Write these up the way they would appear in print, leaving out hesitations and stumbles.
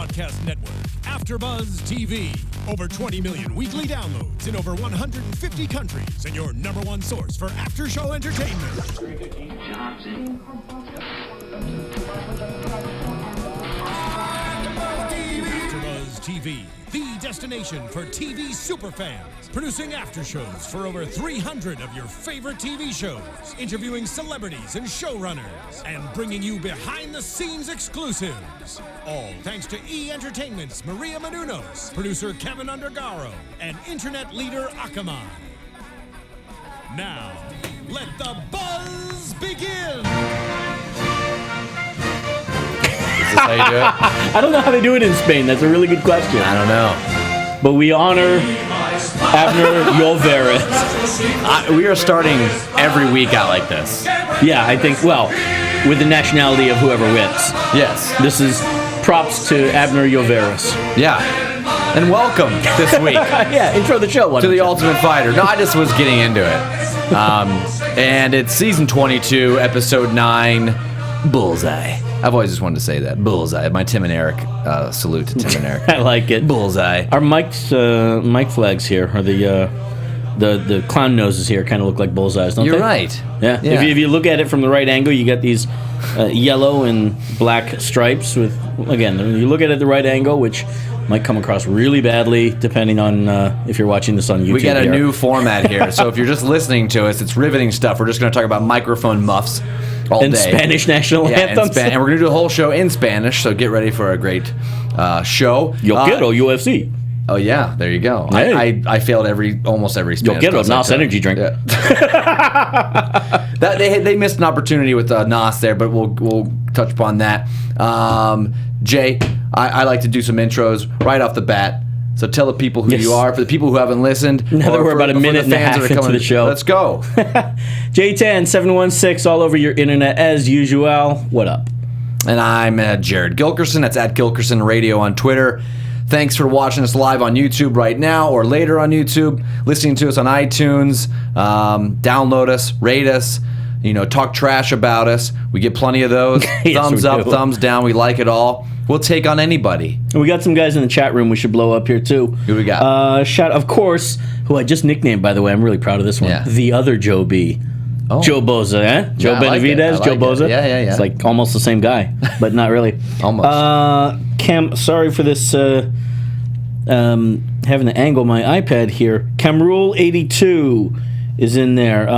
broadcast network, AFTERBUZZ TV. Over 20 million weekly downloads in over 150 countries, and your number one source for after-show entertainment. AFTERBUZZ TV, the destination for TV superfans. Producing aftershows for over 300 of your favorite TV shows. Interviewing celebrities and showrunners. And bringing you behind-the-scenes exclusives. All thanks to E! Entertainment's Maria Menounos, producer Kevin Undergaro, and internet leader Akamai. Now, let the buzz begin! Is this how you do it? I don't know how they do it in Spain. That's a really good question. I don't know. But we honor Abner Yolveras. We are starting every week out like this. Yeah, I think, well, with the nationality of whoever wins. Yes. This is props to Abner Yolveras. Yeah. And welcome this week. Yeah, intro the show. To the Ultimate Fighter. No, I just was getting into it. And it's season 22, episode 9, Bullseye. I've always just wanted to say that. Bullseye. My Tim and Eric salute to Tim and Eric. I like it. Bullseye. Our mic flags here, or the clown noses here, kind of look like bullseyes, don't they? You're right. Yeah. If you look at it from the right angle, you got these yellow and black stripes with, again, you look at it at the right angle, which might come across really badly depending on if you're watching this on YouTube. We got a new format here, so if you're just listening to us, it's riveting stuff. We're just going to talk about microphone muffs all day. And Spanish national anthems. And we're going to do the whole show in Spanish, so get ready for a great show. Yo quiero UFC. Oh, yeah, there you go. Hey. I failed almost every Spanish. Yo quiero NOS energy drink. Yeah. They missed an opportunity with NOS there, but we'll touch upon that. Jay, I like to do some intros right off the bat. So tell the people who you are. For the people who haven't listened. Now that we're about a minute and a half into the show. Let's go. J10-716 all over your internet as usual. What up? And I'm Jared Gilkerson. That's at Gilkerson Radio on Twitter. Thanks for watching us live on YouTube right now or later on YouTube. Listening to us on iTunes. Download us. Rate us. Talk trash about us. We get plenty of those. Yes, thumbs up, thumbs down. We like it all. We'll take on anybody. And we got some guys in the chat room we should blow up here, too. Who we got? Shout, of course, who I just nicknamed, by the way. I'm really proud of this one. Yeah. The other Joe B. Oh. Joe Boza, eh? Joe Benavidez, Joe Boza. Yeah. It's like almost the same guy, but not really. Almost. Cam, sorry for this, having to angle my iPad here. Camrule82 is in there.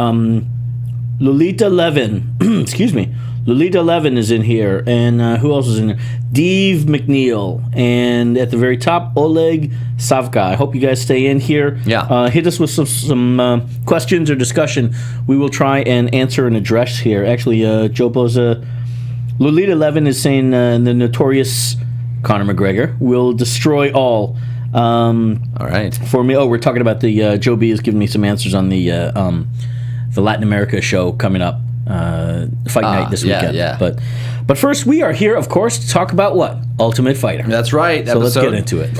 Lolita Levin, excuse me. Lolita Levin is in here, and who else is in there? Dave McNeil, and at the very top, Oleg Savka. I hope you guys stay in here. Yeah. Hit us with some questions or discussion. We will try and answer and address here. Actually, Joe Boza, Lolita Levin is saying the notorious Conor McGregor will destroy all. All right. For me, we're talking about the Joe B is giving me some answers on the Latin America show coming up. Fight night this weekend. Yeah. But first, we are here, of course, to talk about what? Ultimate Fighter. That's right. So let's get into it.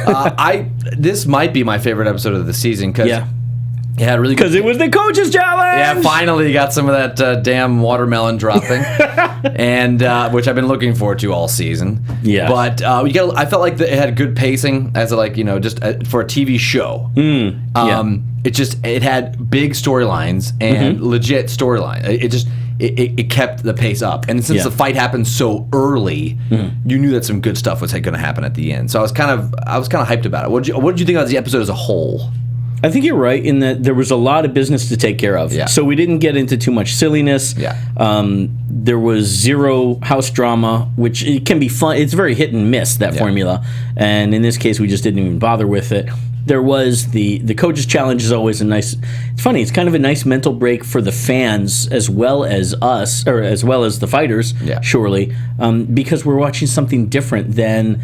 This might be my favorite episode of the season because it had really because it was the coaches challenge. Yeah, finally got some of that damn watermelon dropping, and which I've been looking forward to all season. Yeah, but I felt like it had good pacing as just for a TV show. It had big storylines and legit storyline. It kept the pace up, and since the fight happened so early, you knew that some good stuff was going to happen at the end. So I was kind of hyped about it. What did you think of the episode as a whole? I think you're right in that there was a lot of business to take care of. Yeah. So we didn't get into too much silliness. Yeah. There was zero house drama, which it can be fun. It's very hit and miss, that formula. And in this case, we just didn't even bother with it. There was the coaches challenge is always a nice. It's funny. It's kind of a nice mental break for the fans as well as us, or as well as the fighters. Yeah. Surely, because we're watching something different than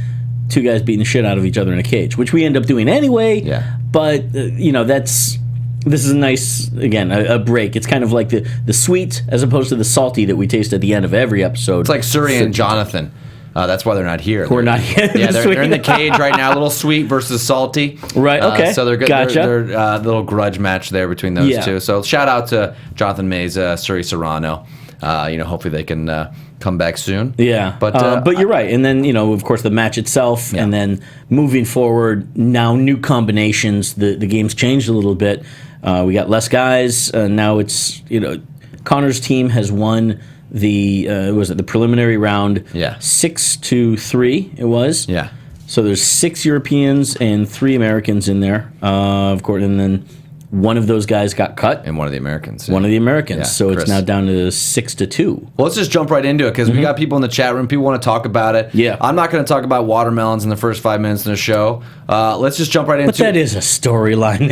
two guys beating the shit out of each other in a cage, which we end up doing anyway. Yeah. But this is a nice, again, a break. It's kind of like the sweet as opposed to the salty that we taste at the end of every episode. It's like Suri and Jonathan. That's why they're not here. We're not here. Yeah, they're in the cage right now. A little sweet versus salty. Right. Okay. So they're good. Gotcha. They're a little grudge match there between those two. So shout out to Jonathan Meza, Suri Serrano. hopefully they can come back soon. Yeah, but you're right. And then of course, the match itself, and then moving forward, now new combinations. The game's changed a little bit. We got less guys. Now it's Connor's team has won the preliminary round. Yeah, 6-3. It was. Yeah. So there's 6 Europeans and 3 Americans in there, of course, and then one of those guys got cut. And one of the Americans. One of the Americans. Yeah, so Chris. it's now down to 6-2. Well, let's just jump right into it because we got people in the chat room. People want to talk about it. Yeah. I'm not going to talk about watermelons in the first 5 minutes in the show. Let's just jump right into it. But that is a storyline.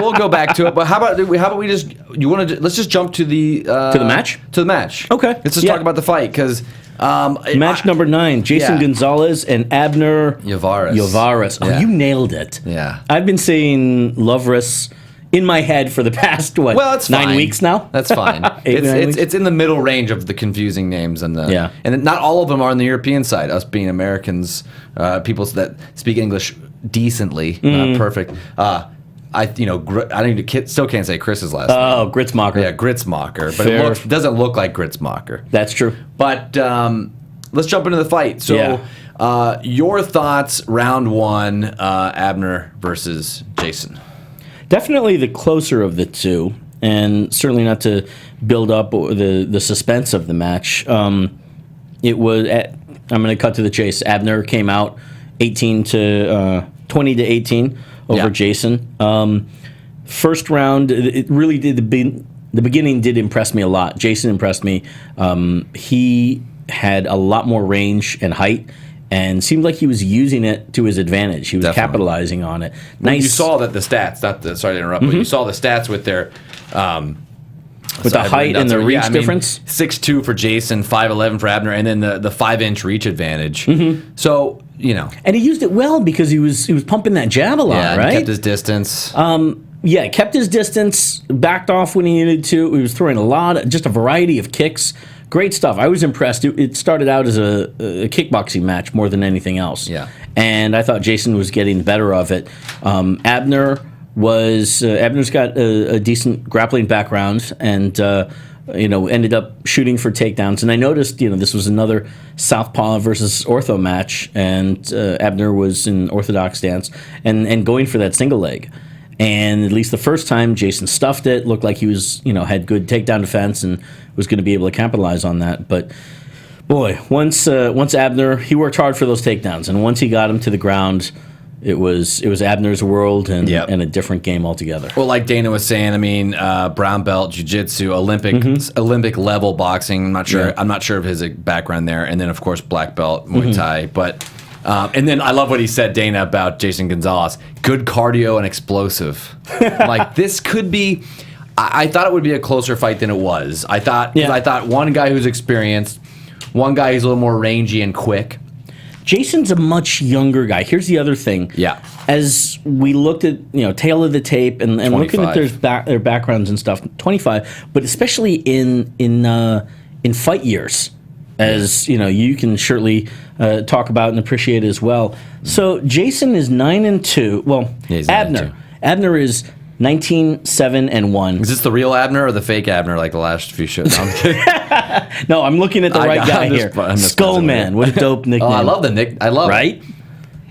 we'll go back to it. But how about we just let's just jump to the match? To the match. Okay. Let's just talk about the fight because match number 9, Jason Gonzalez and Abner Yovaris. Oh, you nailed it. Yeah. I've been saying Loveris in my head for the past, Well, it's 9 fine. weeks now? That's fine. 8 weeks? It's in the middle range of the confusing names and not all of them are on the European side. Us being Americans, people that speak English decently, not perfect. Still can't say Chris's last name. Oh, Gritzmacher. Yeah, Gritzmacher. But Fair. it doesn't look like Gritzmacher. That's true. But let's jump into the fight. So, your thoughts, round 1, Abner versus Jason. Definitely the closer of the two, and certainly not to build up the suspense of the match. It was. I'm going to cut to the chase. Abner came out 20 to 18 over Jason. First round, it really did. The beginning did impress me a lot. Jason impressed me. He had a lot more range and height, and seemed like he was using it to his advantage. He was capitalizing on it. Nice. You saw that the stats. Sorry to interrupt, but you saw the stats with their with the height and the reach difference. 6'2" for Jason, 5'11" for Abner, and then the 5-inch reach advantage. So and he used it well because he was pumping that jab a lot, right? He kept his distance. Kept his distance, backed off when he needed to. He was throwing just a variety of kicks. Great stuff. I was impressed. It started out as a kickboxing match more than anything else. Yeah. And I thought Jason was getting the better of it. Abner's got a decent grappling background and ended up shooting for takedowns. And I noticed, this was another southpaw versus ortho match, and Abner was in orthodox stance and going for that single leg. And at least the first time, Jason stuffed it. Looked like he was, had good takedown defense and was going to be able to capitalize on that. But boy, once Abner, he worked hard for those takedowns, and once he got him to the ground, it was Abner's world and a different game altogether. Well, like Dana was saying, brown belt, jiu-jitsu, Olympic level boxing. I'm not sure of his background there, and then of course black belt Muay Thai, but. And then I love what he said, Dana, about Jason Gonzalez. Good cardio and explosive. Like, this could be... I thought it would be a closer fight than it was. I thought one guy who's experienced, one guy who's a little more rangy and quick. Jason's a much younger guy. Here's the other thing. Yeah. As we looked at, tail of the tape and looking at their backgrounds and stuff, 25, but especially in fight years. As you can surely talk about and appreciate as well. So Jason is 9-2. Well, Abner is 19-7-1. Is this the real Abner or the fake Abner, like the last few shows? No, I'm kidding. No, I'm looking at the right guy here. Skullman. What a dope nickname! Oh, I love the nick. I love it.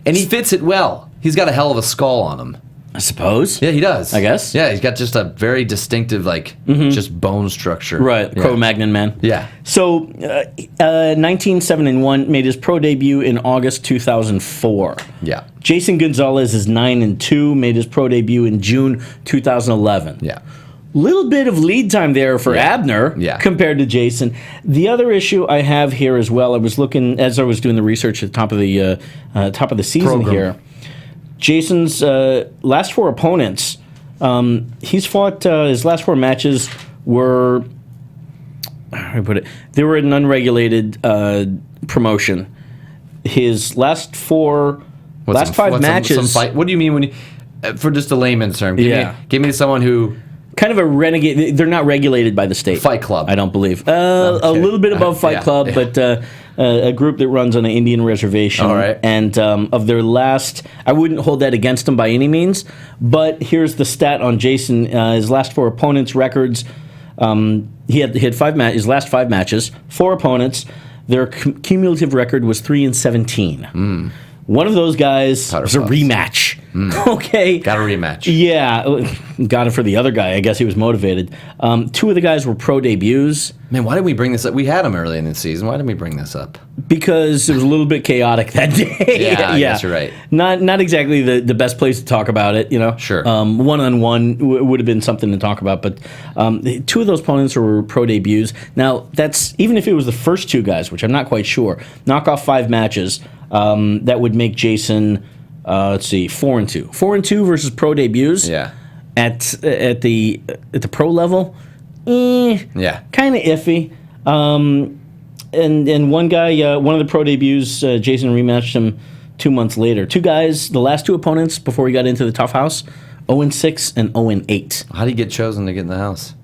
And he fits it well. He's got a hell of a skull on him. I suppose. Yeah, he does. I guess. Yeah, he's got just a very distinctive, just bone structure. Right, yeah. Cro-Magnon man. Yeah. So, 19-7-1, made his pro debut in August 2004. Yeah. Jason Gonzalez is 9-2, made his pro debut in June 2011. Yeah. Little bit of lead time there for Abner compared to Jason. The other issue I have here as well, I was looking as I was doing the research at the top of the season here. Jason's last 4 opponents, he's fought his last 4 matches were, how do I put it? They were an unregulated promotion. His last 5 matches. What do you mean when you, for just a layman's term? Give me someone who. Kind of a renegade. They're not regulated by the state. Fight Club. I don't believe. A little bit above Fight Club, but a group that runs on an Indian reservation. All right. And of their last, I wouldn't hold that against them by any means, but here's the stat on Jason. His last 4 opponents' records, He had his last 5 matches, 4 opponents. Their cumulative record was 3-17. One of those guys was a rematch. Okay. Got a rematch. Yeah. Got it for the other guy. I guess he was motivated. 2 of the guys were pro debuts. Man, why didn't we bring this up? We had him early in the season. Why didn't we bring this up? Because it was a little bit chaotic that day. Yeah, I guess you're right. Not exactly the best place to talk about it, Sure. One-on-one would have been something to talk about, but 2 of those opponents were pro debuts. Now, that's even if it was the first 2 guys, which I'm not quite sure, knock off 5 matches, that would make Jason, 4-2. 4-2 versus pro debuts. Yeah. At the pro level, yeah, kind of iffy. And one guy, one of the pro debuts, Jason rematched him 2 months later. 2 guys, the last 2 opponents before he got into the Tough House, 0-6 and 0-8. How do you get chosen to get in the house?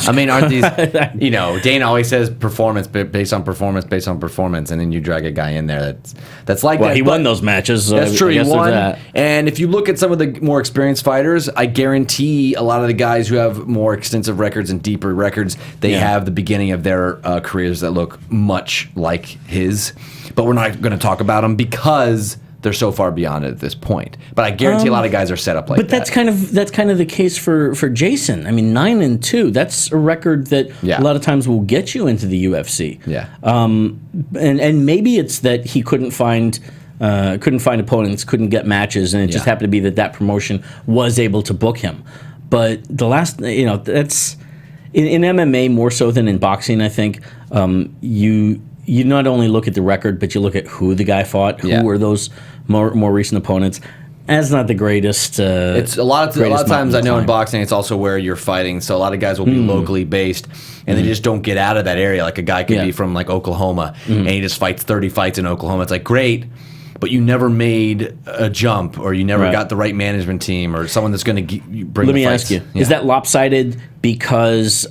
I mean, aren't these, Dana always says performance based on performance, and then you drag a guy in there that's like well, that. He won those matches. So that's true, he won. And if you look at some of the more experienced fighters, I guarantee a lot of the guys who have more extensive records and deeper records, they have the beginning of their careers that look much like his. But we're not going to talk about them because they're so far beyond it at this point. But I guarantee a lot of guys are set up like that. But that's kind of the case for Jason. I mean, 9-2. That's a record that a lot of times will get you into the UFC. Yeah. And maybe it's that he couldn't find opponents, couldn't get matches, and it just happened to be that promotion was able to book him. But the last, that's in MMA more so than in boxing. I think you not only look at the record, but you look at who the guy fought, who were those more recent opponents. That's not the greatest. It's a lot of times I know in boxing, it's also where you're fighting. So a lot of guys will be locally based, and they just don't get out of that area. Like a guy could be from like Oklahoma, and he just fights 30 fights in Oklahoma. It's like great, but you never made a jump, or you never got the right management team, or someone that's going to bring. Let the me fights. ask you: is that lopsided because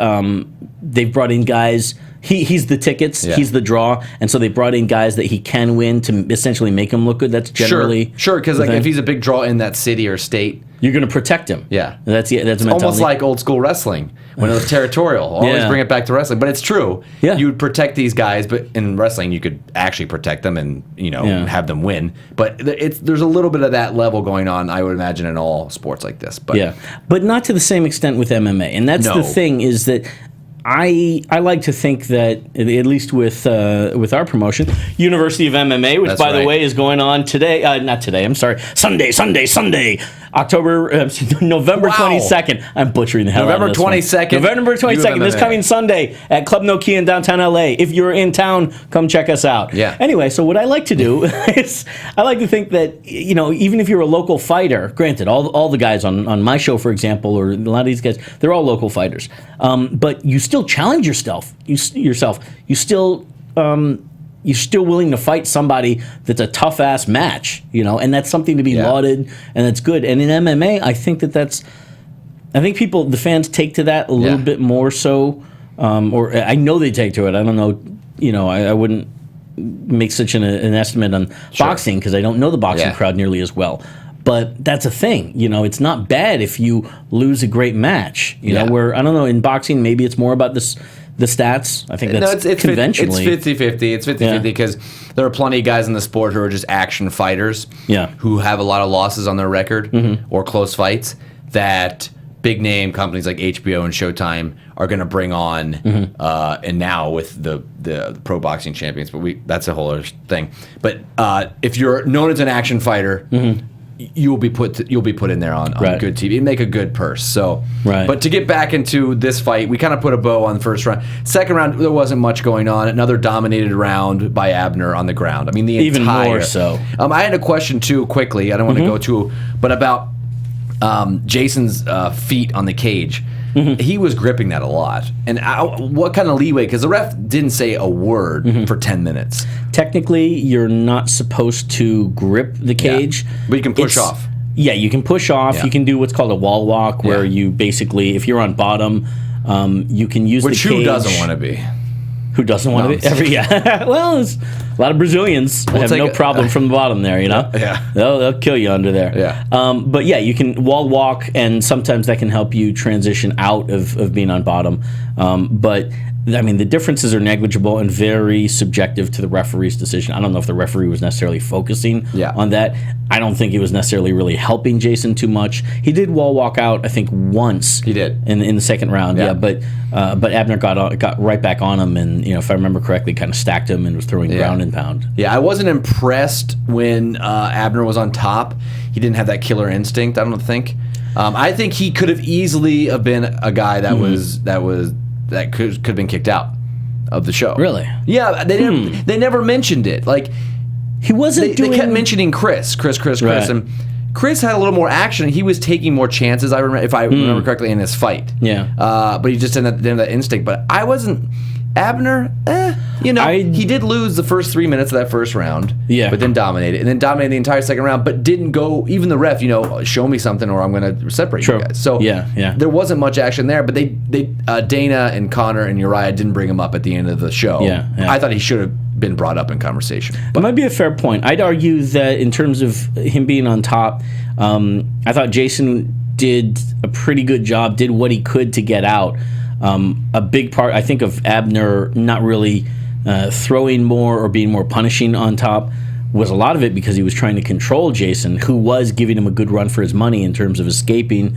they've brought in guys? He's the tickets, he's the draw, and so they brought in guys that he can win to essentially make him look good. That's generally sure. Because like if he's a big draw in that city or state, you're going to protect him. Yeah, that's a mentality. Almost like old school wrestling when it was territorial. Always bring it back to wrestling, but it's true. Yeah. You would protect these guys, but in wrestling you could actually protect them and have them win. But there's a little bit of that level going on, I would imagine, in all sports like this. But but not to the same extent with MMA, and that's the thing is that. I like to think that, at least with our promotion, University of MMA, which, by the way, is going on today. Not today, I'm sorry. Sunday. November 22nd. I'm butchering the hell out of this one. November 22nd, this coming Sunday at Club Nokia in downtown LA. If you're in town, come check us out. Yeah. Anyway, so what I like to do is I like to think that, even if you're a local fighter, granted, all the guys on my show, for example, or a lot of these guys, they're all local fighters. But you still challenge yourself. You're still willing to fight somebody that's a tough ass match, and that's something to be lauded, and that's good. And in MMA, I think I think the fans take to that a little bit more so, or I know they take to it. I don't know, I wouldn't make such an estimate on boxing because I don't know the boxing crowd nearly as well. But that's a thing, it's not bad if you lose a great match, where, I don't know, in boxing, maybe it's more about the stats. I think that's conventionally. It's 50-50. It's 50-50 because there are plenty of guys in the sport who are just action fighters who have a lot of losses on their record or close fights that big name companies like HBO and Showtime are going to bring on, and now with the pro boxing champions, but that's a whole other thing. But if you're known as an action fighter, you'll be put in there on good TV and make a good purse. So, but to get back into this fight, we kind of put a bow on the first round. Second round, there wasn't much going on. Another dominated round by Abner on the ground. I mean, even more so. I had a question too, quickly. I don't want to go too, but about Jason's feet on the cage. He was gripping that a lot. And what kind of leeway? Because the ref didn't say a word for 10 minutes. Technically, you're not supposed to grip the cage. But you can push off. Yeah, you can push off. Yeah. You can do what's called a wall walk, where you basically, if you're on bottom, you can use the cage. Which who doesn't want to be? Who doesn't want to be? Well, there's a lot of Brazilians have no problem from the bottom there, you know? Yeah. They'll kill you under there. Yeah. But yeah, you can wall walk, and sometimes that can help you transition out of being on bottom. But I mean, the differences are negligible and very subjective to the referee's decision. I don't know if the referee was necessarily focusing on that. I don't think he was necessarily really helping Jason too much. He did wall walk out, I think, once. He did in the second round. Yeah, but Abner got right back on him, and if I remember correctly, kind of stacked him and was throwing ground and pound. Yeah, I wasn't impressed when Abner was on top. He didn't have that killer instinct, I don't think. I think he could have easily have been a guy that could have been kicked out of the show. Really? Yeah, they never mentioned it. Like, he wasn't doing... They kept mentioning Chris, right. and Chris had a little more action. He was taking more chances, I remember, if I remember correctly, in his fight. Yeah. But he just didn't have that instinct. But I wasn't... Abner, he did lose the first 3 minutes of that first round. Yeah. But then dominated. And then dominated the entire second round, but didn't go... Even the ref, show me something or I'm going to separate you guys. So there wasn't much action there, but they Dana and Connor and Uriah didn't bring him up at the end of the show. Yeah. I thought he should have been brought up in conversation. It might be a fair point. I'd argue that in terms of him being on top, I thought Jason did a pretty good job, did what he could to get out. A big part, I think, of Abner not really throwing more or being more punishing on top was a lot of it because he was trying to control Jason, who was giving him a good run for his money in terms of escaping,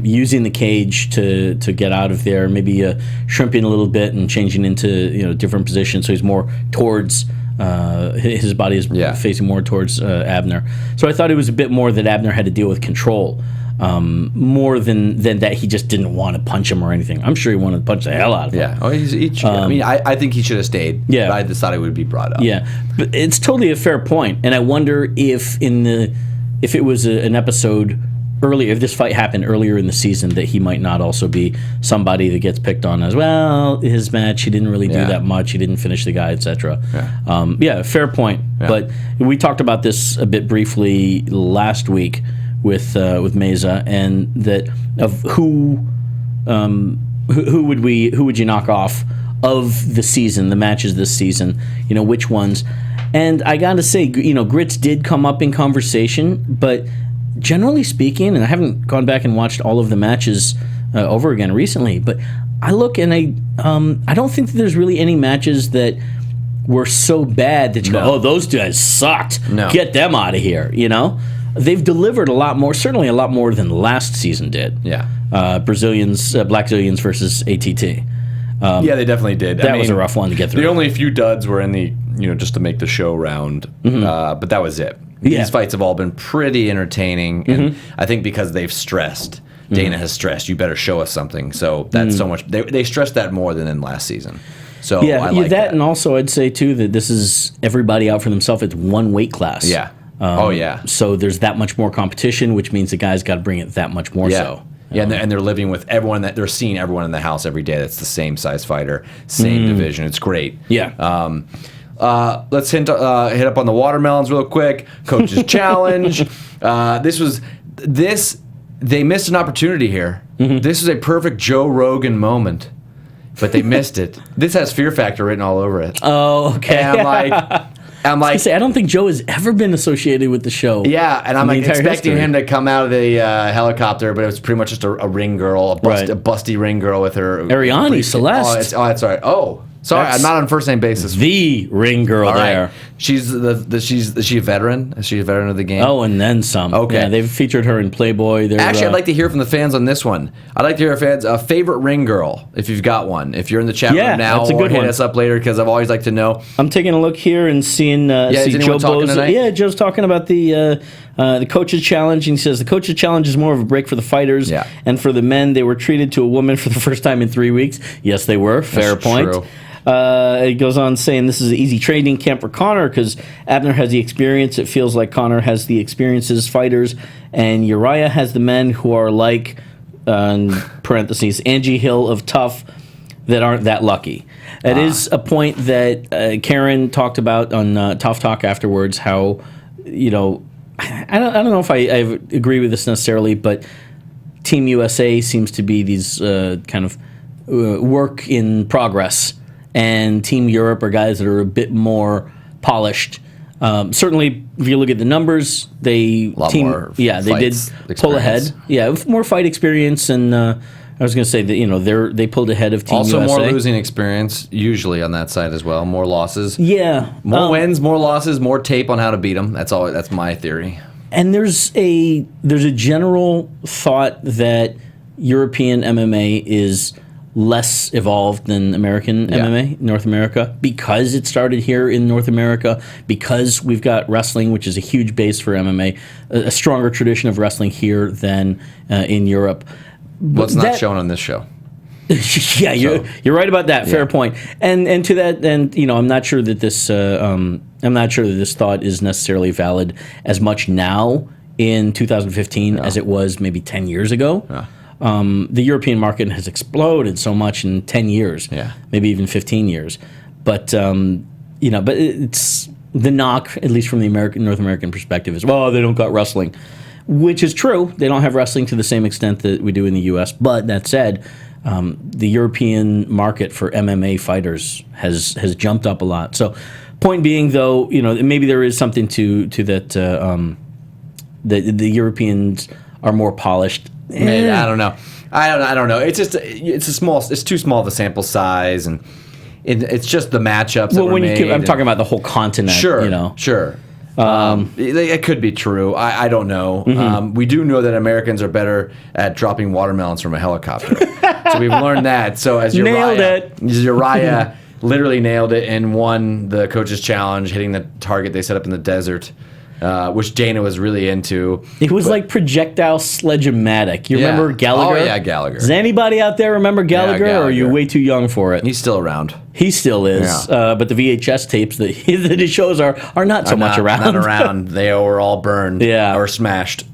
using the cage to get out of there, maybe shrimping a little bit and changing into different positions so he's more towards his body is facing more towards Abner. So I thought it was a bit more that Abner had to deal with control. More than that he just didn't want to punch him or anything. I'm sure he wanted to punch the hell out of him. Yeah. Oh, I think he should have stayed. Yeah. But I just thought it would be brought up. Yeah. But it's totally a fair point. And I wonder if it was an episode earlier, if this fight happened earlier in the season, that he might not also be somebody that gets picked on as, well, his match, he didn't really do that much, he didn't finish the guy, etc. Fair point. Yeah. But we talked about this a bit briefly last week with Meza, and that of who would you knock off of the season, the matches this season, which ones. And I gotta say, Grits did come up in conversation, but generally speaking, and I haven't gone back and watched all of the matches over again recently, but I look and I don't think that there's really any matches that were so bad that you go, oh, those guys sucked. No. Get them out of here, They've delivered a lot more, certainly a lot more than last season did. Yeah. Black Zillions versus ATT. They definitely did. That was a rough one to get through. The only few duds were in the, just to make the show round. But that was it. These fights have all been pretty entertaining. And I think because they've stressed, Dana has stressed, you better show us something. So that's so much. They stressed that more than in last season. So I like that. And also I'd say, too, that this is everybody out for themselves. It's one weight class. Yeah. So there's that much more competition, which means the guys got to bring it that much more so. Yeah, and they're living with everyone they're seeing everyone in the house every day that's the same size fighter, same division. It's great. Yeah. Let's hit up on the watermelons real quick. Coach's challenge. They missed an opportunity here. This is a perfect Joe Rogan moment, but they missed it. This has Fear Factor written all over it. Oh, okay. And I'm like, I don't think Joe has ever been associated with the show. Yeah, and I'm expecting him to come out of the helicopter, but it was pretty much just a ring girl, a busty ring girl with her Ariane Celeste. That's right. Oh, sorry, I'm not on first name basis. The ring girl there. She's is she a veteran? Is she a veteran of the game? Oh, and then some. Okay, yeah, they've featured her in Playboy. Actually, I'd like to hear from the fans on this one. I'd like to hear fans a favorite ring girl, if you've got one. If you're in the chat room now, that's a good hit one. us up later, because I've always liked to know. I'm taking a look here and seeing Joe talking tonight? Yeah, Joe's talking about the coach's challenge, and he says the coach's challenge is more of a break for the fighters, and for the men, they were treated to a woman for the first time in 3 weeks. Yes, they were. Fair point. True. It goes on saying this is an easy training camp for Connor because Abner has the experience. It feels like Connor has the experience as fighters, and Uriah has the men who are like, parentheses, Angie Hill of tough that aren't that lucky. It is a point that Karen talked about on Tough Talk afterwards, how, I don't know if I agree with this necessarily, but Team USA seems to be these kind of work in progress. and Team Europe are guys that are a bit more polished. Certainly, if you look at the numbers, they more they did pull ahead. Yeah, with more fight experience, and I was going to say that they pulled ahead of Team USA. Also, more losing experience usually on that side as well. More losses. Yeah, more wins, more losses, more tape on how to beat them. That's my theory. And there's a general thought that European MMA is less evolved than American MMA, North America, because it started here in North America, because we've got wrestling, which is a huge base for MMA, a stronger tradition of wrestling here than in Europe. Well, it's not shown on this show. Yeah, you're right about that. Fair point. And to that, and I'm not sure that this thought is necessarily valid as much now in 2015 as it was maybe 10 years ago. Yeah. The European market has exploded so much in 10 years, maybe even 15 years. But but it's the knock, at least from the North American perspective, is they don't got wrestling, which is true. They don't have wrestling to the same extent that we do in the U.S. But that said, the European market for MMA fighters has jumped up a lot. So, point being, though, maybe there is something to that. The Europeans are more polished. I don't know. I don't know. It's just it's too small of a sample size, and it's just the matchups. Well, I'm talking about the whole continent. Sure, sure. It could be true. I don't know. Mm-hmm. We do know that Americans are better at dropping watermelons from a helicopter. So we've learned that. So as Uriah literally nailed it and won the coach's challenge, hitting the target they set up in the desert. Which Dana was really into. It was like projectile sledge-o-matic. You remember Gallagher? Oh, yeah, Gallagher. Does anybody out there remember Gallagher, or are you way too young for it? He's still around. He still is. Yeah. But the VHS tapes that he shows are not so much around. Not around. They were all burned or smashed.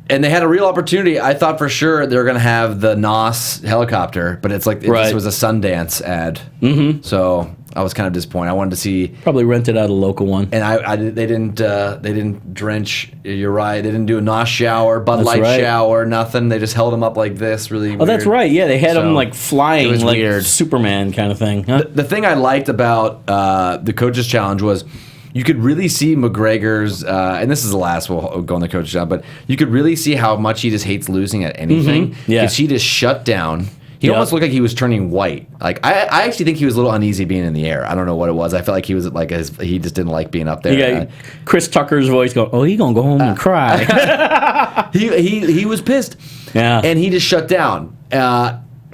And they had a real opportunity. I thought for sure they were going to have the NOS helicopter, but it's like this was a Sundance ad. Mm-hmm. So I was kind of disappointed. I wanted to see probably rented out a local one. And they didn't drench Uriah. They didn't do a NOS shower, Bud Light shower, nothing. They just held him up like this, really weird. Oh, that's right. Yeah, they had him like flying, like weird. Superman kind of thing. Huh? The thing I liked about the coach's challenge was you could really see McGregor's, and this is the last we'll go on the coach's job, but you could really see how much he just hates losing at anything. Mm-hmm. Yeah. Because he just shut down. He almost looked like he was turning white. Like I actually think he was a little uneasy being in the air. I don't know what it was. I felt like he was like he just didn't like being up there. Yeah, Chris Tucker's voice going, "Oh, he gonna go home and cry." he was pissed. Yeah, and he just shut down.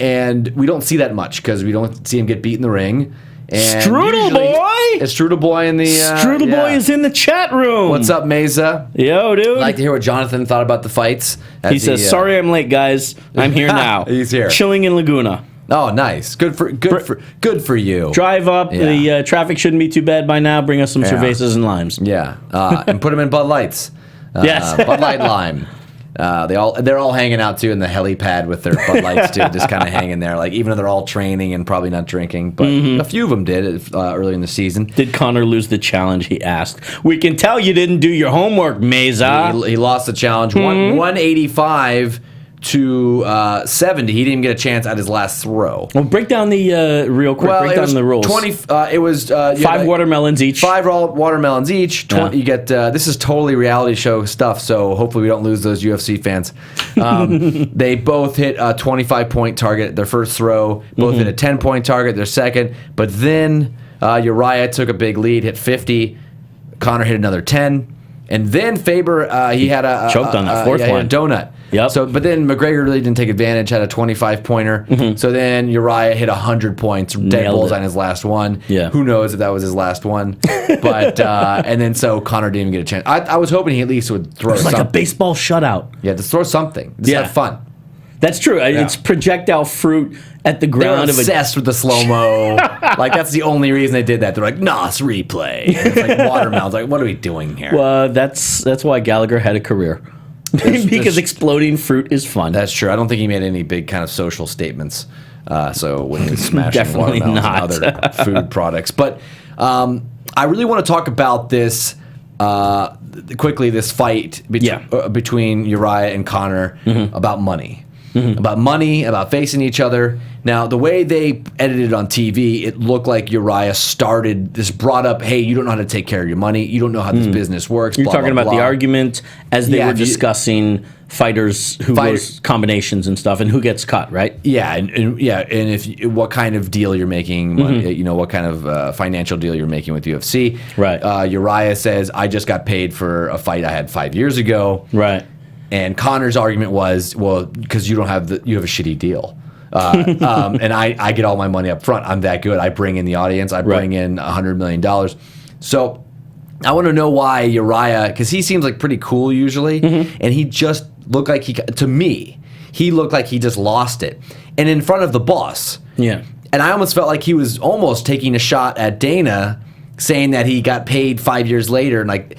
And we don't see that much because we don't see him get beat in the ring. And Strudel boy! It's Strudel boy in the... Strudel boy is in the chat room. What's up, Mesa? Yo, dude. I'd like to hear what Jonathan thought about the fights. He says, sorry I'm late, guys. I'm here now. He's here. Chilling in Laguna. Oh, nice. Good for you. Drive up. Yeah. The traffic shouldn't be too bad by now. Bring us some cervezas and limes. Yeah. And put them in Bud Lights. Yes. Bud Light lime. They're all hanging out too in the helipad with their Bud Lights too, just kind of hanging there. Like even though they're all training and probably not drinking, but a few of them did early in the season. Did Connor lose the challenge? He asked. We can tell you didn't do your homework, Mesa. He lost the challenge. 185 to 70. He didn't even get a chance at his last throw. Well, break down the real quick. Break down the rules. 5 watermelons each. 5 watermelons each. You get this is totally reality show stuff. So hopefully we don't lose those UFC fans. They both hit a 25-point target their first throw. Both hit a 10-point target their second. But then Uriah took a big lead, hit 50. Connor hit another 10. And then Faber, he had a choked on that fourth one. A donut. Yep. So, but then McGregor really didn't take advantage. Had a 25-pointer. Mm-hmm. So then Uriah hit 100 points. Dead bulls on his last one. Yeah. Who knows if that was his last one? But and then so Connor didn't even get a chance. I was hoping he at least would throw something. Like a baseball shutout. Yeah, just throw something. Just have fun. That's true. Yeah. It's projectile fruit at the ground. They're obsessed with the slow-mo. Like, that's the only reason they did that. They're like, NOS replay. It's like watermelons. Like, what are we doing here? Well, that's why Gallagher had a career. Because exploding fruit is fun. That's true. I don't think he made any big kind of social statements. So when he was smashing watermelons and other food products. But I really want to talk about this quickly, this fight between Uriah and Connor about money. about money, about facing each other. Now, the way they edited it on TV, it looked like Uriah brought up, hey, you don't know how to take care of your money. You don't know how this business works. You're blah, talking blah, about blah. the argument as they were discussing fighters who goes combinations and stuff and who gets cut, right? Yeah, and what kind of deal you're making, what kind of financial deal you're making with UFC. Right. Uriah says, I just got paid for a fight I had 5 years ago. Right. And Conor's argument was, well, because you have a shitty deal. And I get all my money up front. I'm that good. I bring in the audience. I bring in $100 million. So I want to know why Uriah, because he seems like pretty cool usually, and he just looked like he looked like he just lost it. And in front of the boss. Yeah. And I almost felt like he was almost taking a shot at Dana, saying that he got paid 5 years later, and like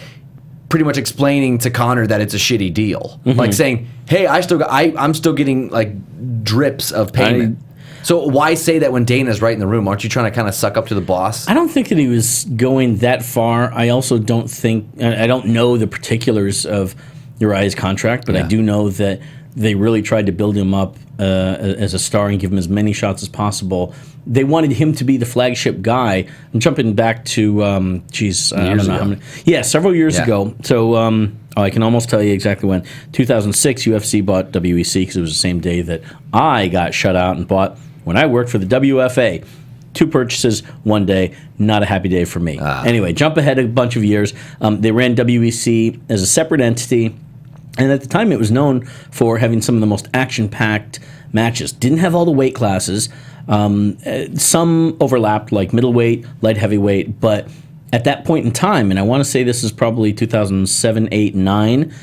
pretty much explaining to Conor that it's a shitty deal. Like saying, hey, I'm still getting like drips of payment. So why say that when Dana's right in the room? Aren't you trying to kind of suck up to the boss? I don't think that he was going that far. I also don't think, I don't know the particulars of Uriah's contract, but I do know that they really tried to build him up as a star and give him as many shots as possible. They wanted him to be the flagship guy. I'm jumping back to, I don't know how many. Several years ago. So I can almost tell you exactly when. 2006, UFC bought WEC because it was the same day that I got shut out and bought when I worked for the WFA. 2 purchases, 1 day. Not a happy day for me. Anyway, jump ahead a bunch of years. They ran WEC as a separate entity. And at the time, it was known for having some of the most action-packed matches. Didn't have all the weight classes. Some overlapped, like middleweight, light heavyweight. But at that point in time, and I want to say this is probably 2007, 8, 9,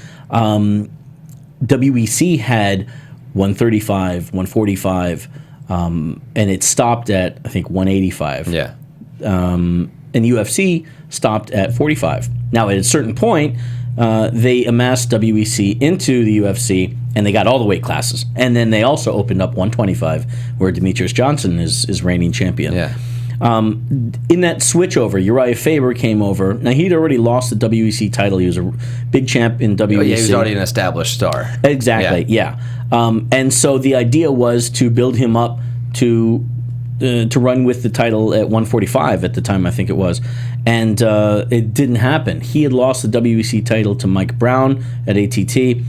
WEC had 135, 145, and it stopped at, I think, 185. Yeah. And UFC stopped at 45. Now, at a certain point, they amassed WEC into the UFC, and they got all the weight classes. And then they also opened up 125, where Demetrius Johnson is reigning champion. Yeah. In that switchover, Uriah Faber came over. Now, he'd already lost the WEC title. He was a big champ in WEC. Oh, yeah, he was already an established star. Exactly, yeah. And so the idea was to build him up to run with the title at 145 at the time, I think it was. And it didn't happen. He had lost the WEC title to Mike Brown at ATT.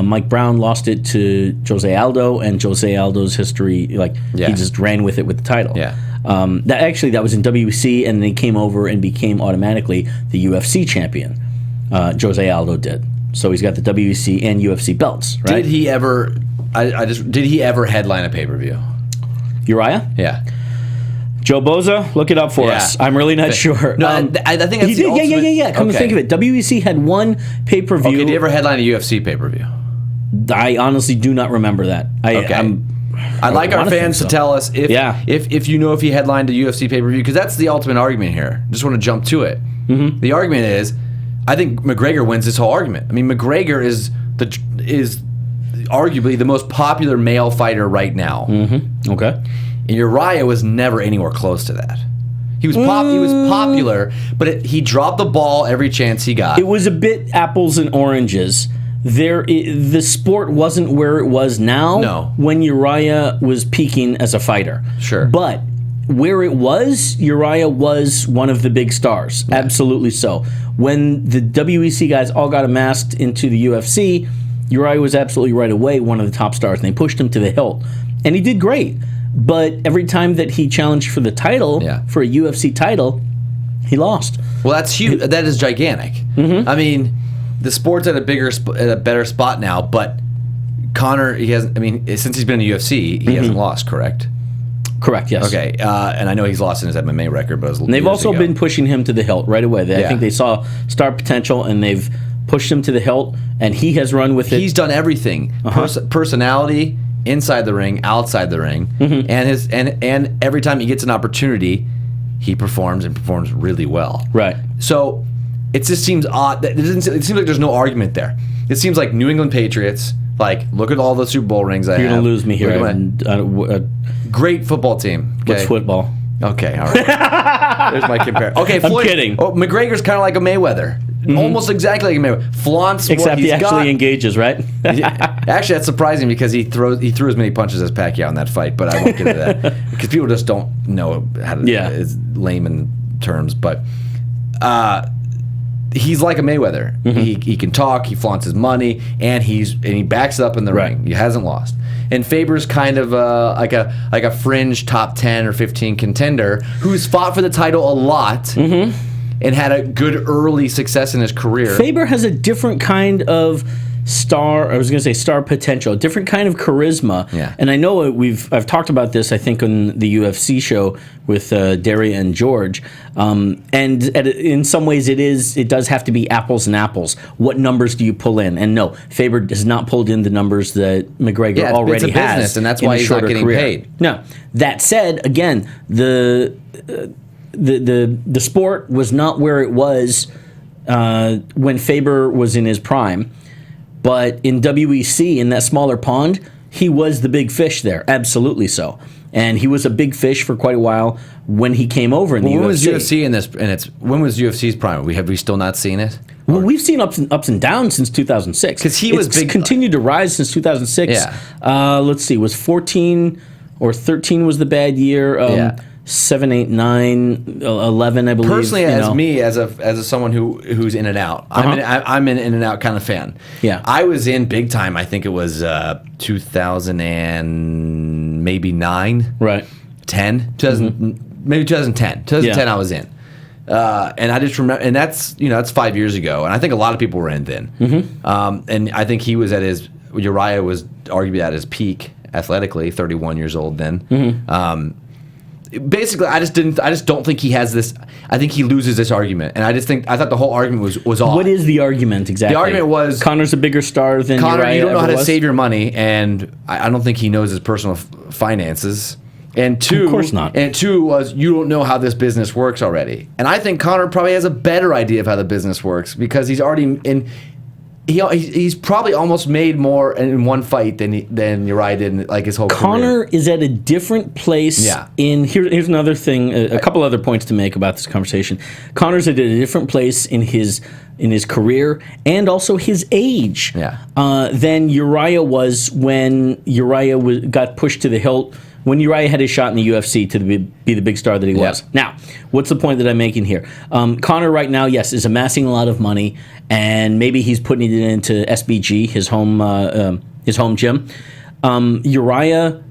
Mike Brown lost it to Jose Aldo, and Jose Aldo's history, he just ran with it with the title. Yeah. That was in WEC, and then he came over and became automatically the UFC champion. Jose Aldo did. So he's got the WEC and UFC belts, right? Did he ever? Did he ever headline a pay-per-view? Uriah? Yeah. Joe Boza, look it up for us. I'm really not sure. No, I think that's he did. Yeah. Come to think of it, WEC had one pay-per-view. Okay, did he ever headline a UFC pay-per-view? I honestly do not remember that. I'd like our fans to tell us if you know if he headlined a UFC pay-per-view, because that's the ultimate argument here. Just want to jump to it. Mm-hmm. The argument is, I think McGregor wins this whole argument. I mean, McGregor is arguably the most popular male fighter right now. Mm-hmm. Okay. And Uriah was never anywhere close to that. He was popular, but he dropped the ball every chance he got. It was a bit apples and oranges. The sport wasn't where it was now when Uriah was peaking as a fighter. Sure. But where it was, Uriah was one of the big stars. Yeah. Absolutely so. When the WEC guys all got amassed into the UFC, Uriah was absolutely right away one of the top stars, and they pushed him to the hilt. And he did great. But every time that he challenged for the title, for a UFC title, he lost. Well, that's huge. That is gigantic. Mm-hmm. I mean, the sport's at a better spot now, but Conor, since he's been in the UFC, he hasn't lost, correct? Correct, yes. Okay, and I know he's lost in his MMA record, but they've also been pushing him to the hilt right away. I think they saw star potential, and they've pushed him to the hilt, and he has run with it. He's done everything. Personality, inside the ring, outside the ring, and every time he gets an opportunity, he performs really well. Right. So it just seems odd. It seems like there's no argument there. It seems like New England Patriots. Like, look at all the Super Bowl rings I have. You're gonna lose me here. Great football team. Okay? What's football? Okay, all right. There's my comparison. Okay, Floyd, I'm kidding. McGregor's kind of like a Mayweather. almost exactly like Mayweather. Flaunts Except what he's he actually got. engages, right? Actually, that's surprising because he threw as many punches as Pacquiao in that fight, but I won't get into that because people just don't know how to. Yeah. It's layman terms, but he's like a Mayweather. He can talk, he flaunts his money, and he backs it up in the ring. He hasn't lost. And Faber's kind of like a fringe top 10 or 15 contender who's fought for the title a lot. And had a good early success in his career. Faber has a different kind of star potential, a different kind of charisma. Yeah. And I know I've talked about this, I think, on the UFC show with Daria and George. In some ways it does have to be apples and apples. What numbers do you pull in? And no, Faber has not pulled in the numbers that McGregor already it's a has. business, and that's why he's not getting paid. No. That said, again, the sport was not where it was when Faber was in his prime, but in WEC, in that smaller pond, he was the big fish there, absolutely so. And he was a big fish for quite a while when he came over in the UFC. When was UFC when was UFC's prime? Have we still not seen it? Well, we've seen ups and downs since 2006. Because he was big. Continued to rise since 2006. Yeah. Let's see, was 14 or 13 was the bad year. 7, 8, 9, 11, I believe. Personally, as someone who's in and out, I'm an in and out kind of fan. Yeah, I was in big time. I think it was 2000 and maybe 9, right? 10, 2000, maybe 2010. 2010, I was in, and I just remember, and that's 5 years ago, and I think a lot of people were in then. And I think he was Uriah was arguably at his peak athletically, 31 years old then. Basically, I just don't think he has this. I think he loses this argument, and I thought the whole argument was off. What is the argument exactly? The argument was Connor's a bigger star than Connor. Uriah You don't know how to was? save your money, and I don't think he knows his personal finances. And two, of course not. And two was you don't know how this business works already. And I think Connor probably has a better idea of how the business works because he's already in. He's probably almost made more in one fight than Uriah did in his whole career. Connor is at a different place. Yeah. Here's another thing. A couple other points to make about this conversation. Connor's at a different place in his career and also his age. Yeah. Than Uriah was when Uriah got pushed to the hilt. When Uriah had his shot in the UFC to be the big star that he was. Now, what's the point that I'm making here? Connor right now, yes, is amassing a lot of money, and maybe he's putting it into SBG, his home gym. Uriah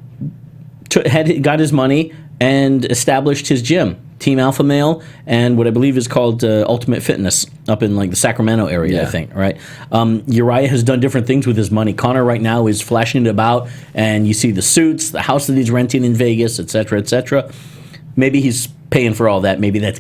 got his money and established his gym, Team Alpha Male, and what I believe is called Ultimate Fitness up in the Sacramento area, I think, right? Uriah has done different things with his money. Connor right now is flashing it about, and you see the suits, the house that he's renting in Vegas, et cetera, et cetera. Maybe he's paying for all that. Maybe he's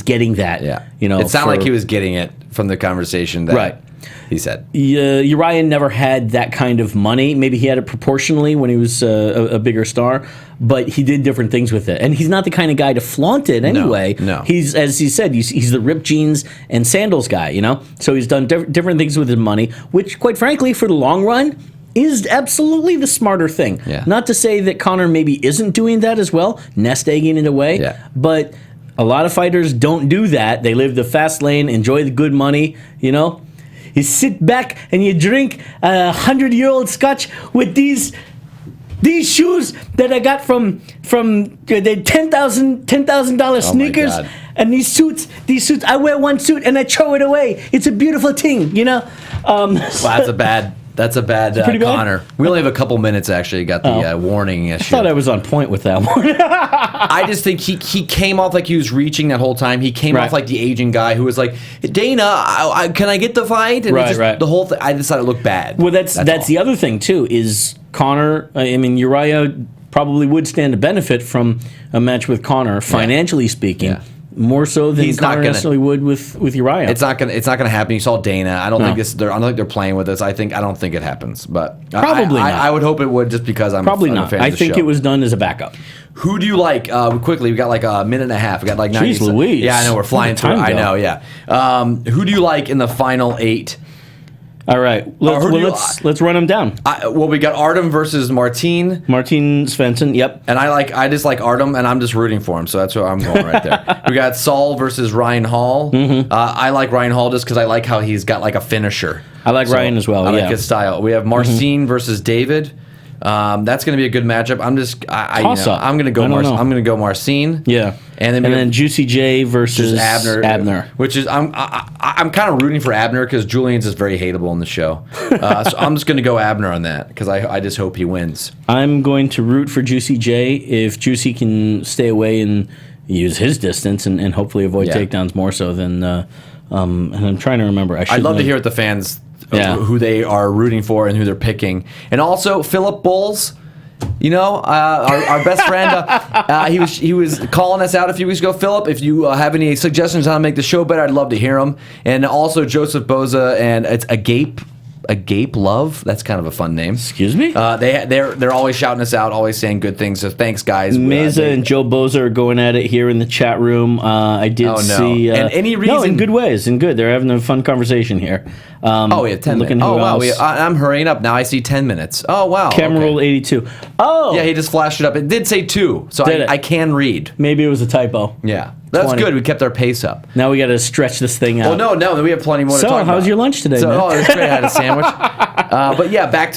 getting that. Yeah. It sounded like he was getting it from the conversation that he said. Uriah never had that kind of money. Maybe he had it proportionally when he was a bigger star, but he did different things with it. And he's not the kind of guy to flaunt it anyway. No. He's, as he said, he's the ripped jeans and sandals guy, So he's done different things with his money, which, quite frankly, for the long run, is absolutely the smarter thing. Yeah. Not to say that Connor maybe isn't doing that as well, nest egging it away, but a lot of fighters don't do that. They live the fast lane, enjoy the good money, You sit back and you drink 100-year-old scotch with these shoes that I got from the $10,000 sneakers, God. and these suits. I wear one suit and I throw it away. It's a beautiful thing, Wow, that's a bad pretty bad? Connor. We only have a couple minutes actually. Got the warning issue. I thought I was on point with that one. I just think he came off like he was reaching that whole time. He came off like the Asian guy who was like, Dana, can I get the fight? And the whole thing. I decided it looked bad. Well, that's the other thing too. Is Connor? Uriah probably would stand to benefit from a match with Connor, financially speaking. Yeah. More so than Connor necessarily would with Uriah. It's not gonna happen. You saw Dana. I don't think they're playing with us. I don't think it happens. But probably not. I would hope it would just because I'm probably I'm not. a fan I of the think show. it was done as a backup. Who do you like? Quickly, we got like a minute and a half. We got like 90 Jeez Louise. Yeah, I know we're flying through. I know. Yeah. Who do you like in the final 8? All right, let's run them down. We got Artem versus Martin Svensson. Yep. And I just like Artem, and I'm just rooting for him, so that's where I'm going right there. We got Saul versus Ryan Hall. I like Ryan Hall just because I like how he's got like a finisher. I like Ryan as well. I like his style. We have Marcin versus David. That's going to be a good matchup. I'm going to go. I'm going to go Marcin. Yeah, and then Juicy J versus Abner. Which is I'm kind of rooting for Abner because Julian's is very hateable in the show. So I'm just going to go Abner on that because I just hope he wins. I'm going to root for Juicy J if Juicy can stay away and use his distance and hopefully avoid takedowns more so than. And I'm trying to remember. I'd love to hear what the fans. Who they are rooting for and who they're picking. And also, Philip Bulls, our best friend, he was calling us out a few weeks ago. Philip, if you have any suggestions on how to make the show better, I'd love to hear them. And also, Joseph Boza, and it's Agape Love. That's kind of a fun name. Excuse me? They're always shouting us out, always saying good things. So thanks, guys. Mesa and Joe Boza are going at it here in the chat room. I did see. And any reason? No, in good ways. In good. They're having a fun conversation here. We have 10 minutes. Oh, wow. I'm hurrying up. Now I see 10 minutes. Oh, wow. Camera roll 82. Oh! Yeah, he just flashed it up. It did say 2, so I can read. Maybe it was a typo. Yeah. That's 20. Good. We kept our pace up. Now we got to stretch this thing out. Well, no, we have plenty more to talk about. So, how's your lunch today, man? Oh, it's great. I had a sandwich. But yeah, back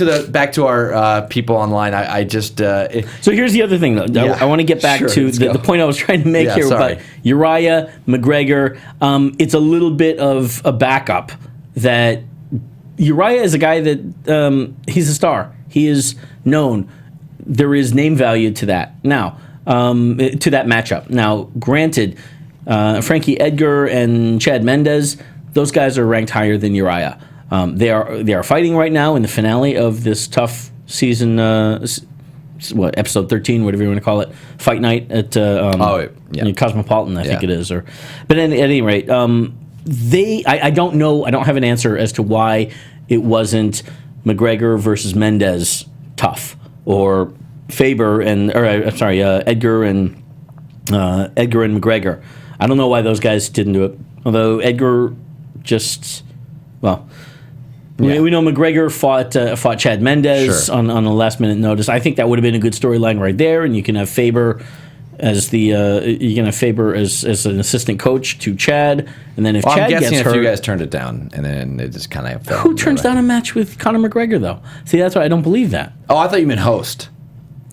to our people online. I just. So here's the other thing, though. Yeah. I want to get back to the point I was trying to make here about Uriah McGregor. It's a little bit of a backup that Uriah is a guy that he's a star. He is known. There is name value to that. Now. To that matchup. Now, granted, Frankie Edgar and Chad Mendez, those guys are ranked higher than Uriah. They are fighting right now in the finale of this tough season. Episode 13, whatever you want to call it, Fight Night at Cosmopolitan, I think it is. But at any rate, I don't know. I don't have an answer as to why it wasn't McGregor versus Mendez tough or. Edgar and McGregor. I don't know why those guys didn't do it. Although Edgar we know McGregor fought Chad Mendez on a last minute notice. I think that would have been a good storyline right there, and you can have Faber as as an assistant coach to Chad, and then if Chad gets hurt, if you guys turned it down, and then it just kind of fell. Who turns down a match with Conor McGregor though? See, that's why I don't believe that. Oh, I thought you meant host.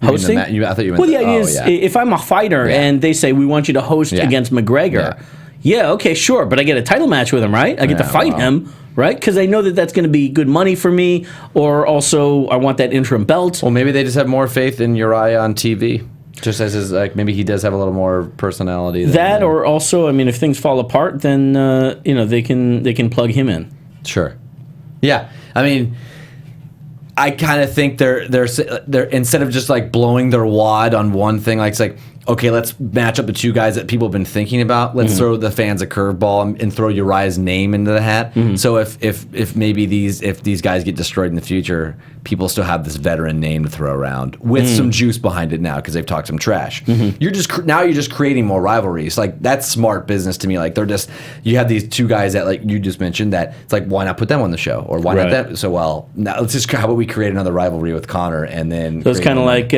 Hosting? I thought you meant. Well, the idea is, if I'm a fighter and they say we want you to host against McGregor, okay, sure, but I get a title match with him, right? I get to fight him, right? Because I know that that's going to be good money for me, or also I want that interim belt. Well, maybe they just have more faith in Uriah on TV. Just as maybe he does have a little more personality. Or also, I mean, if things fall apart, then they can plug him in. Sure. Yeah, I mean. I kind of think they're instead of just like blowing their wad on one thing, like it's like, okay, let's match up the two guys that people have been thinking about. Let's throw the fans a curveball and throw Uriah's name into the hat. So if maybe these guys get destroyed in the future, people still have this veteran name to throw around with some juice behind it now because they've talked some trash. You're just creating more rivalries. Like that's smart business to me. Like you have these two guys that like you just mentioned that it's like why not put them on the show or why not that? So now let's just how about we create another rivalry with Conor and then so it's kind of like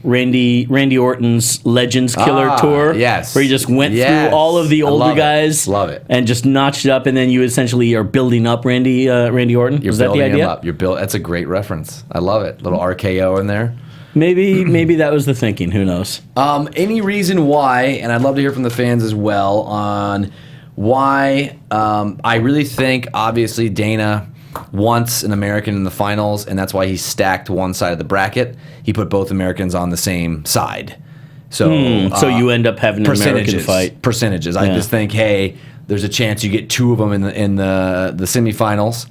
Randy Orton's Legends Killer Tour, where you just went through all of the older guys, love it, and just notched it up, and then you essentially are building up Randy Orton. Is that the idea? Him up. That's a great reference. I love it. Little RKO in there. Maybe that was the thinking. Who knows? Any reason why? And I'd love to hear from the fans as well on why. I really think obviously Dana wants an American in the finals, and that's why he stacked one side of the bracket. He put both Americans on the same side. So you end up having an American fight. Percentages. I just think, hey, there's a chance you get two of them in the semifinals.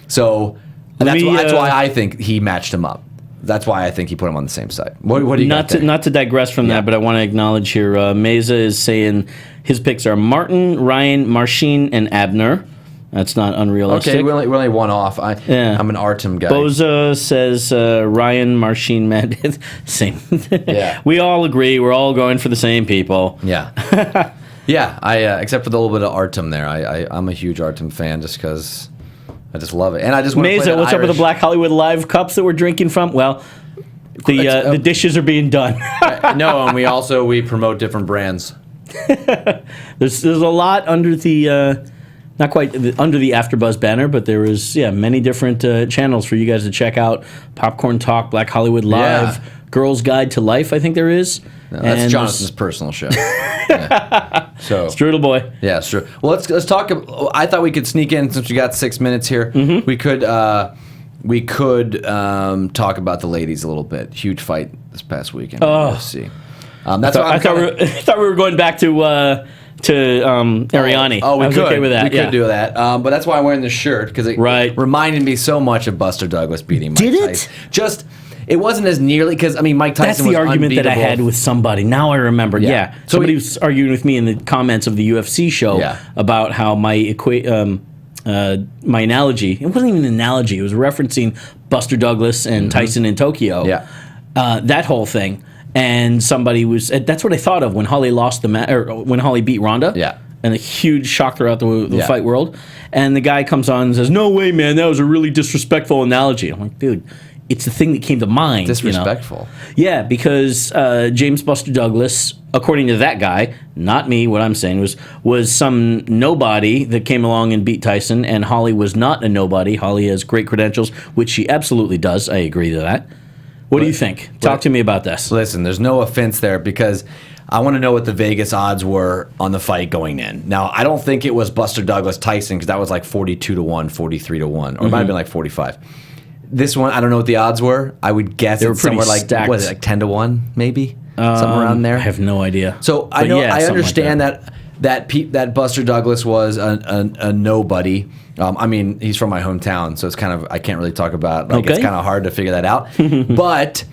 So that's why I think he matched him up. That's why I think he put him on the same side. What do you got there? Not to digress from that, but I want to acknowledge here, Mesa is saying his picks are Martin, Ryan, Marcin, and Abner. That's not unrealistic. Okay, we're only one off. I'm an Artem guy. Boza says Ryan, Marcin, Mendez. Same. We all agree. We're all going for the same people. Yeah. Yeah, except for the little bit of Artem there. I'm a huge Artem fan just because I just love it. And I just want to play Mesa, what's up with the Irish. Black Hollywood Live cups that we're drinking from? Well, the dishes are being done. No, and we promote different brands. There's a lot under the not quite under the AfterBuzz banner, but there is many different channels for you guys to check out. Popcorn Talk, Black Hollywood Live, Girls Guide to Life. I think there is. No, that's Jonathan's personal show. Yeah. So Strudel boy. Yeah, sure. Well, let's talk. I thought we could sneak in since we got 6 minutes here. Mm-hmm. We could talk about the ladies a little bit. Huge fight this past weekend. UFC. That's I thought we were going back to Ariane. Oh, we I was could. okay with that. We could do that. But that's why I'm wearing this shirt because it reminded me so much of Buster Douglas beating Mike Tyson. Did it? It wasn't as nearly because Mike Tyson was That's the argument unbeatable. that I had with somebody. Now I remember. Yeah. Somebody was arguing with me in the comments of the UFC show about how my my analogy. It wasn't even an analogy. It was referencing Buster Douglas and Tyson in Tokyo. Yeah. That whole thing. And somebody was. That's what I thought of when Holly lost the match, or when Holly beat Ronda. Yeah. And a huge shock throughout the fight world. And the guy comes on and says, "No way, man, that was a really disrespectful analogy." I'm like, dude, it's the thing that came to mind. Disrespectful. You know? Yeah, because James Buster Douglas, according to that guy, not me, what I'm saying was some nobody that came along and beat Tyson, and Holly was not a nobody. Holly has great credentials, which she absolutely does. I agree to that. What do you think? Talk to me about this. Listen, there's no offense there because I want to know what the Vegas odds were on the fight going in. Now, I don't think it was Buster Douglas Tyson because that was like 42-1, 43-1, or it might have been like 45. This one, I don't know what the odds were. I would guess it's somewhere like stacked. What is it, like 10-1 maybe, somewhere around there. I have no idea. So I know I understand that Buster Douglas was a nobody. I mean, he's from my hometown, so it's kind of I can't really talk about. It's kind of hard to figure that out. But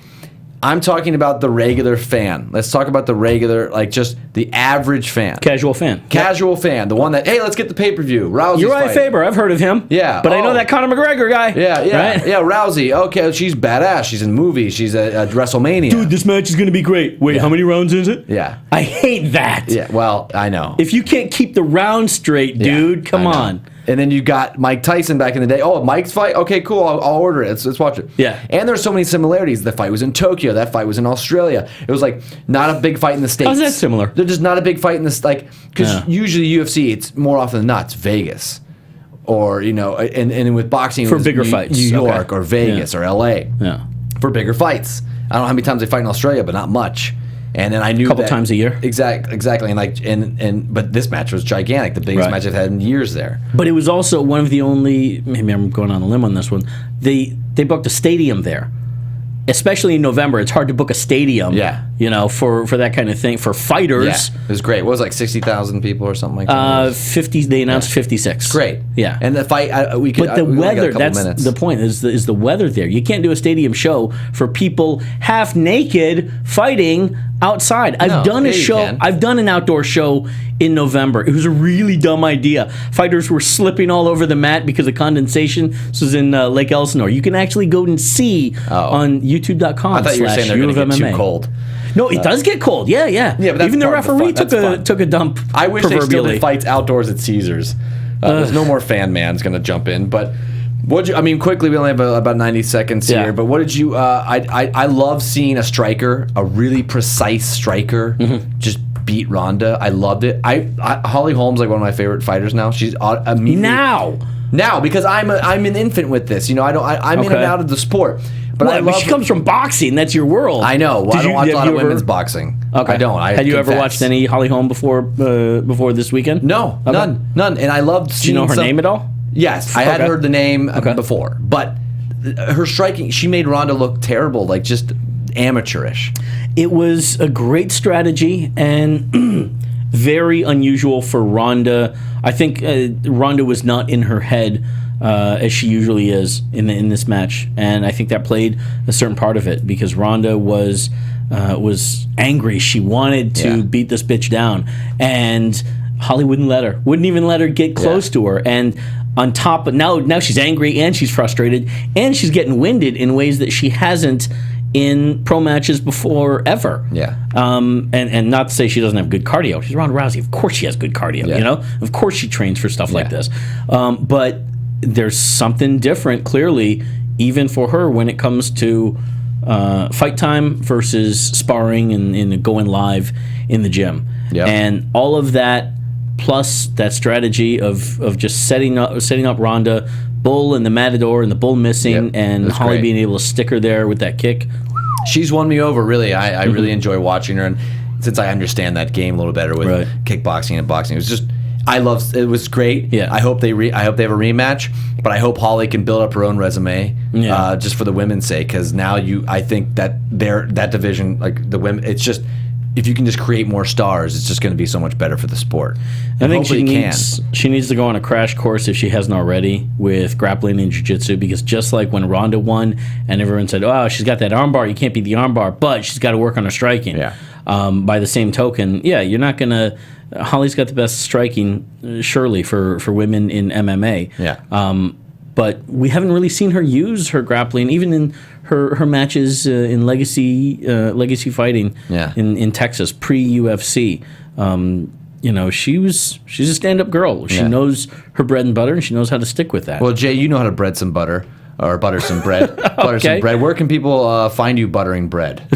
I'm talking about the regular fan. Let's talk about the regular, like just the average fan. Casual fan. Casual fan. The one that, hey, let's get the pay-per-view. Rousey's Uriah Faber. I've heard of him. Yeah. But I know that Conor McGregor guy. Yeah, yeah. Right? Yeah, Rousey. Okay, she's badass. She's in movies. She's at WrestleMania. Dude, this match is going to be great. Wait, how many rounds is it? Yeah. I hate that. Yeah, well, I know. If you can't keep the round straight, dude, come on. And then you got Mike Tyson back in the day. Oh, Mike's fight? Okay, cool. I'll order it. Let's watch it. Yeah. And there's so many similarities. The fight was in Tokyo. That fight was in Australia. It was like not a big fight in the States. How's that similar? They're just not a big fight in this, like, because usually UFC, it's more often than not, it's Vegas. Or, you know, and with boxing, for bigger fights. New York or Vegas or LA. Yeah. For bigger fights. I don't know how many times they fight in Australia, but not much. And then I knew a couple times a year. Exactly. And but this match was gigantic, the biggest match I've had in years there. But it was also one of the only, maybe I'm going on a limb on this one, they booked a stadium there. Especially in November, it's hard to book a stadium. Yeah. You know, for that kind of thing for fighters. Yeah, it was great. What was it, like 60,000 people or something like that? 50. They announced 56. Great. Yeah. And the fight, we could. But the weather, that's minutes. the point. Is the weather there? You can't do a stadium show for people half naked fighting outside. I've done a show. I've done an outdoor show in November. It was a really dumb idea. Fighters were slipping all over the mat because of condensation. This was in Lake Elsinore. You can actually go and see on YouTube.com. I thought you were saying they're going to get too cold. No, it does get cold. Yeah. But even the referee took a dump. I wish they still did fights outdoors at Caesars. There's no more fan man's going to jump in. But quickly, we only have about 90 seconds here. But what did you? I love seeing a striker, a really precise striker, just beat Ronda. I loved it. Holly Holm's like one of my favorite fighters now. She's immediately now because I'm an infant with this. You know, I'm in and out of the sport. But she comes from boxing. That's your world. I know. Well, I don't watch a lot of women's boxing. Okay. I don't. Had you ever watched any Holly Holm before this weekend? No, none. And I loved seeing. Do you know her name at all? Yes, I had heard the name before, but her striking, she made Ronda look terrible, like just amateurish. It was a great strategy and very unusual for Ronda. I think Ronda was not in her head as she usually is in this match, and I think that played a certain part of it because Ronda was angry. She wanted to beat this bitch down, and Holly wouldn't let her. Wouldn't even let her get close to her, and on top of now she's angry and she's frustrated and she's getting winded in ways that she hasn't in pro matches before ever. Yeah. And not to say she doesn't have good cardio. She's Ronda Rousey. Of course she has good cardio. You know. Of course she trains for stuff like this. But there's something different, clearly, even for her when it comes to fight time versus sparring and going live in the gym. Yep. And all of that, plus that strategy of just setting up Ronda, Bull and the Matador and the Bull missing, and Holly great. being able to stick her there with that kick. She's won me over, really. I really enjoy watching her, and since I understand that game a little better with kickboxing and boxing, it was great. Yeah. I hope they have a rematch, but I hope Holly can build up her own resume, just for the women's sake, because now I think that that division, like the women, it's just, if you can just create more stars, it's just going to be so much better for the sport. I think she needs to go on a crash course, if she hasn't already, with grappling and jiu-jitsu, because just like when Ronda won and everyone said, oh, she's got that armbar, you can't beat the armbar, but she's got to work on her striking. Yeah. By the same token, you're not going to... Holly's got the best striking, surely, for women in MMA. Yeah. But we haven't really seen her use her grappling, even in her matches in legacy fighting in Texas, pre-UFC. She's a stand-up girl. She knows her bread and butter, and she knows how to stick with that. Well, Jay, you know how to bread some butter. Or butter some bread. Butter some bread. Where can people find you buttering bread?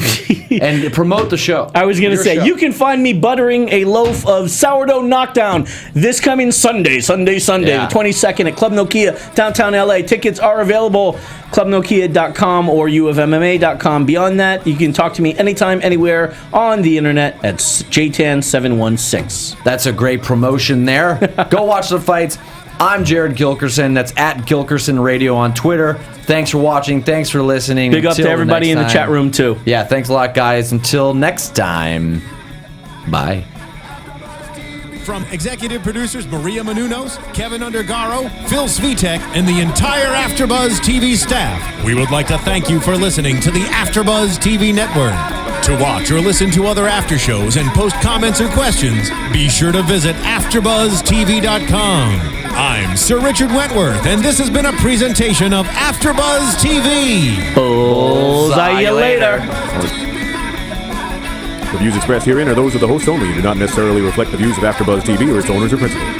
And promote the show. I was going to say, you can find me buttering a loaf of sourdough knockdown this coming Sunday, the 22nd at Club Nogueira, downtown LA. Tickets are available, clubnogueira.com or ufmma.com. Beyond that, you can talk to me anytime, anywhere on the internet at JTAN716. That's a great promotion there. Go watch the fights. I'm Jared Gilkerson. That's at Gilkerson Radio on Twitter. Thanks for watching. Thanks for listening. Big up to everybody in the chat room, too. Yeah, thanks a lot, guys. Until next time, bye. From executive producers Maria Menounos, Kevin Undergaro, Phil Svitek, and the entire AfterBuzz TV staff, we would like to thank you for listening to the AfterBuzz TV network. To watch or listen to other after shows and post comments or questions, be sure to visit AfterBuzzTV.com. I'm Sir Richard Wentworth, and this has been a presentation of AfterBuzz TV. Bullseye you later. The views expressed herein are those of the host only and do not necessarily reflect the views of AfterBuzz TV or its owners or principals.